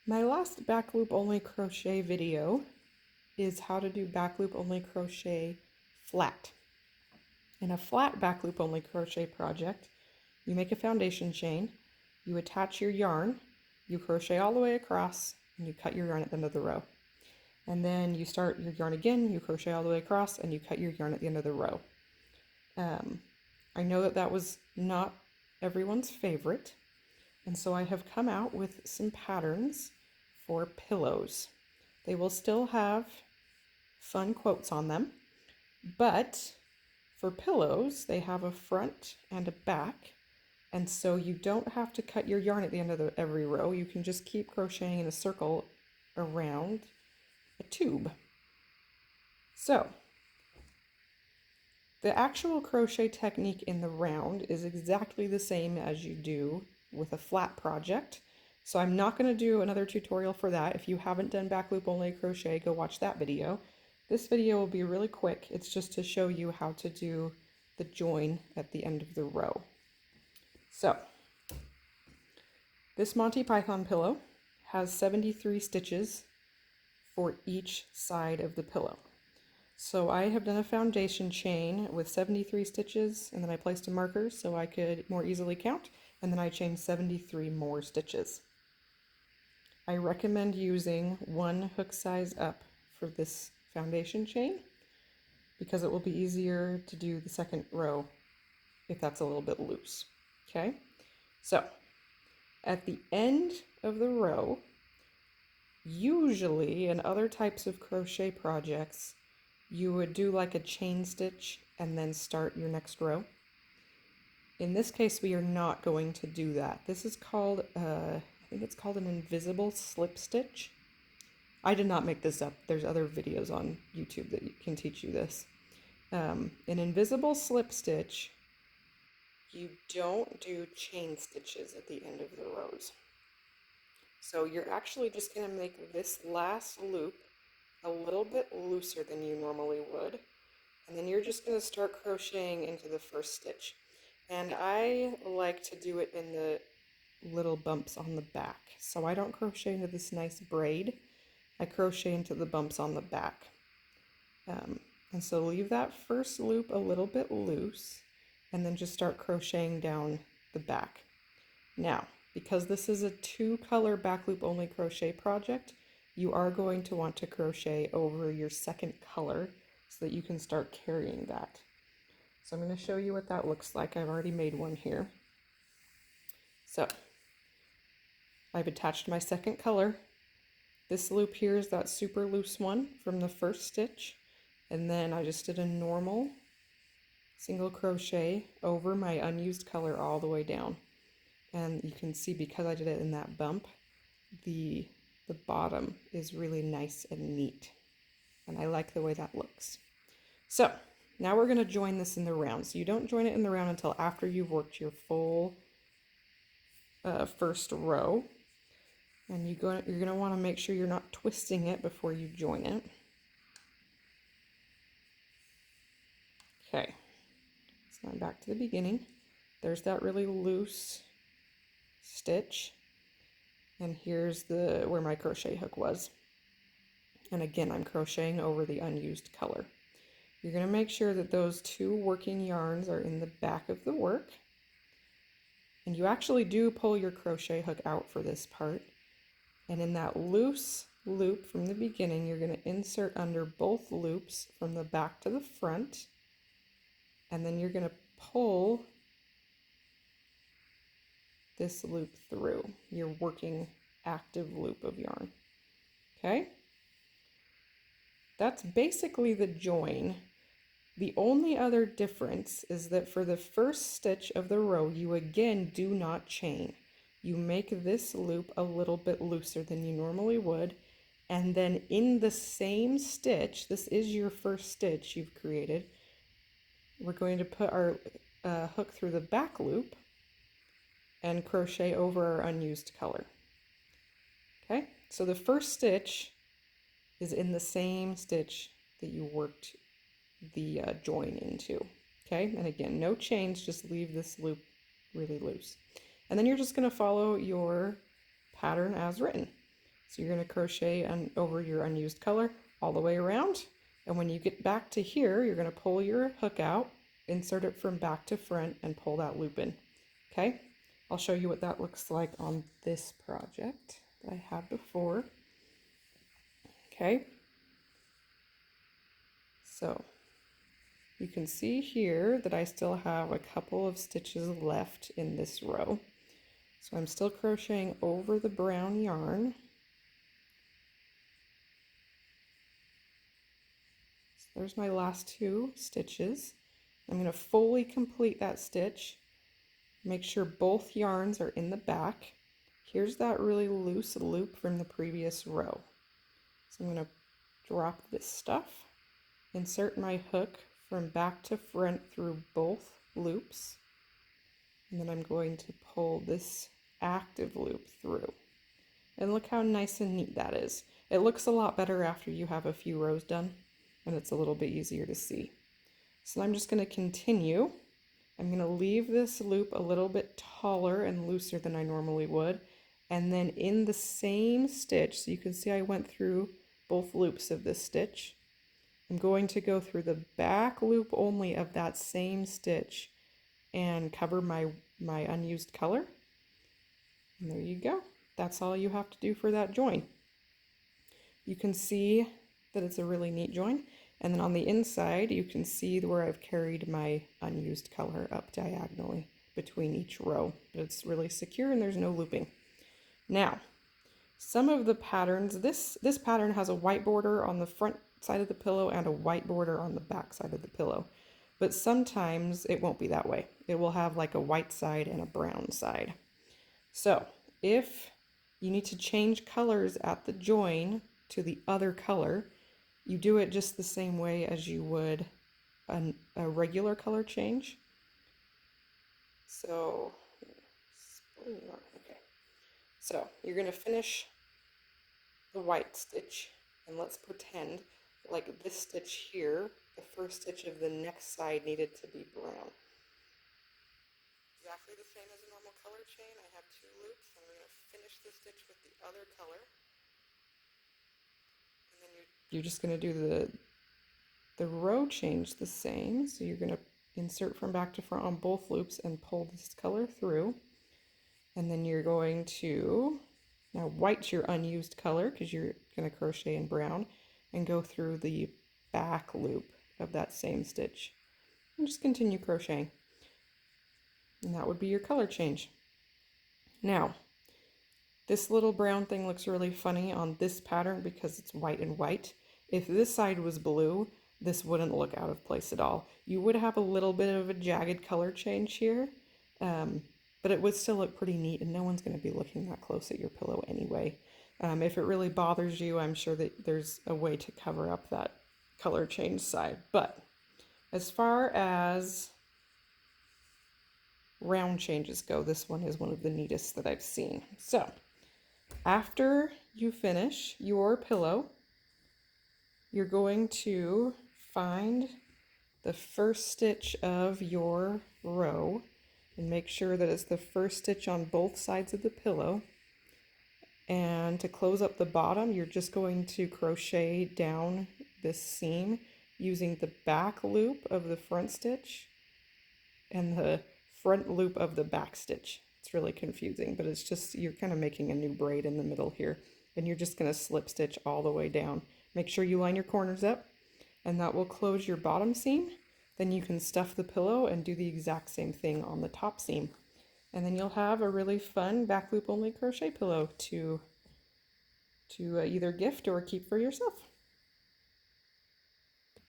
My last back loop only crochet video is how to do back loop only crochet flat. In a flat back loop only crochet project, you make a foundation chain, you attach your yarn, you crochet all the way across, and you cut your yarn at the end of the row. And then you start your yarn again, you crochet all the way across, and you cut your yarn at the end of the row. I know that that was not everyone's favorite, and so I have come out with some patterns for pillows. They will still have fun quotes on them, but for pillows, they have a front and a back, and so you don't have to cut your yarn at the end of every row. You can just keep crocheting in a circle around a tube. So the actual crochet technique in the round is exactly the same as you do with a flat project. So I'm not going to do another tutorial for that. If you haven't done back loop only crochet, go watch that video. This video will be really quick. It's just to show you how to do the join at the end of the row. So this Monty Python pillow has 73 stitches for each side of the pillow. So I have done a foundation chain with 73 stitches, and then I placed a marker so I could more easily count, and then I chained 73 more stitches. I recommend using one hook size up for this foundation chain because it will be easier to do the second row if that's a little bit loose. Okay, so at the end of the row, usually in other types of crochet projects, you would do like a chain stitch and then start your next row. In this case, we are not going to do that. This is called, I think it's called an invisible slip stitch. I did not make this up. There's other videos on YouTube that can teach you this. An invisible slip stitch, you don't do chain stitches at the end of the rows. So you're actually just going to make this last loop a little bit looser than you normally would, and then you're just going to start crocheting into the first stitch. And I like to do it in the little bumps on the back, so I don't crochet into this nice braid. I crochet into the bumps on the back, and so leave that first loop a little bit loose and then just start crocheting down the back. Now, because this is a 2-color back loop only crochet project, you are going to want to crochet over your second color so that you can start carrying that. So I'm going to show you what that looks like. I've already made one here. So I've attached my second color. This loop here is that super loose one from the first stitch, and then I just did a normal single crochet over my unused color all the way down. And you can see, because I did it in that bump, the bottom is really nice and neat, and I like the way that looks. So now we're going to join this in the round. So you don't join it in the round until after you've worked your full first row, and you're going to want to make sure you're not twisting it before you join it. Okay, so I'm back to the beginning. There's that really loose stitch, and here's where my crochet hook was. And again, I'm crocheting over the unused color. You're going to make sure that those 2 working yarns are in the back of the work. And you actually do pull your crochet hook out for this part. And in that loose loop from the beginning, you're going to insert under both loops from the back to the front. And then you're going to pull this loop through your working active loop of yarn. Okay? That's basically the join. The only other difference is that for the first stitch of the row, you again do not chain. You make this loop a little bit looser than you normally would, and then in the same stitch, this is your first stitch you've created, we're going to put our hook through the back loop and crochet over our unused color. Okay, so the first stitch is in the same stitch that you worked the join into. Okay, and again, no chains, just leave this loop really loose. And then you're just going to follow your pattern as written. So you're going to crochet over your unused color all the way around. And when you get back to here, you're going to pull your hook out, insert it from back to front, and pull that loop in. Okay, I'll show you what that looks like on this project that I had before. Okay, so you can see here that I still have a couple of stitches left in this row. So I'm still crocheting over the brown yarn. So there's my last 2 stitches. I'm going to fully complete that stitch. Make sure both yarns are in the back. Here's that really loose loop from the previous row. So I'm going to drop this stuff, insert my hook from back to front through both loops, and then I'm going to pull this active loop through. And look how nice and neat that is. It looks a lot better after you have a few rows done, and it's a little bit easier to see. So I'm just going to continue. I'm going to leave this loop a little bit taller and looser than I normally would, and then in the same stitch, so you can see I went through both loops of this stitch, I'm going to go through the back loop only of that same stitch and cover my unused color. And there you go. That's all you have to do for that join. You can see that it's a really neat join. And then on the inside, you can see where I've carried my unused color up diagonally between each row. But it's really secure and there's no looping. Now, some of the patterns, this pattern has a white border on the front side of the pillow and a white border on the back side of the pillow. But sometimes it won't be that way. It will have like a white side and a brown side. So if you need to change colors at the join to the other color, you do it just the same way as you would a regular color change. So, okay. So you're going to finish the white stitch, and let's pretend like this stitch here, the first stitch of the next side needed to be brown. Exactly the same as a normal color chain. I have 2 loops. I'm going to finish the stitch with the other color. And then you're just going to do the row change the same. So you're going to insert from back to front on both loops and pull this color through. And then you're going to, now white's your unused color because you're going to crochet in brown, and go through the back loop of that same stitch. And just continue crocheting. And that would be your color change. Now, this little brown thing looks really funny on this pattern because it's white and white. If this side was blue, this wouldn't look out of place at all. You would have a little bit of a jagged color change here, but it would still look pretty neat, and no one's going to be looking that close at your pillow anyway. If it really bothers you, I'm sure that there's a way to cover up that color change side. But as far as round changes go, this one is one of the neatest that I've seen. So after you finish your pillow, you're going to find the first stitch of your row and make sure that it's the first stitch on both sides of the pillow. And to close up the bottom, you're just going to crochet down this seam using the back loop of the front stitch and the front loop of the back stitch. It's really confusing, but it's just, you're kind of making a new braid in the middle here, and you're just going to slip stitch all the way down. Make sure you line your corners up, and that will close your bottom seam. Then you can stuff the pillow and do the exact same thing on the top seam. And then you'll have a really fun back loop only crochet pillow to either gift or keep for yourself.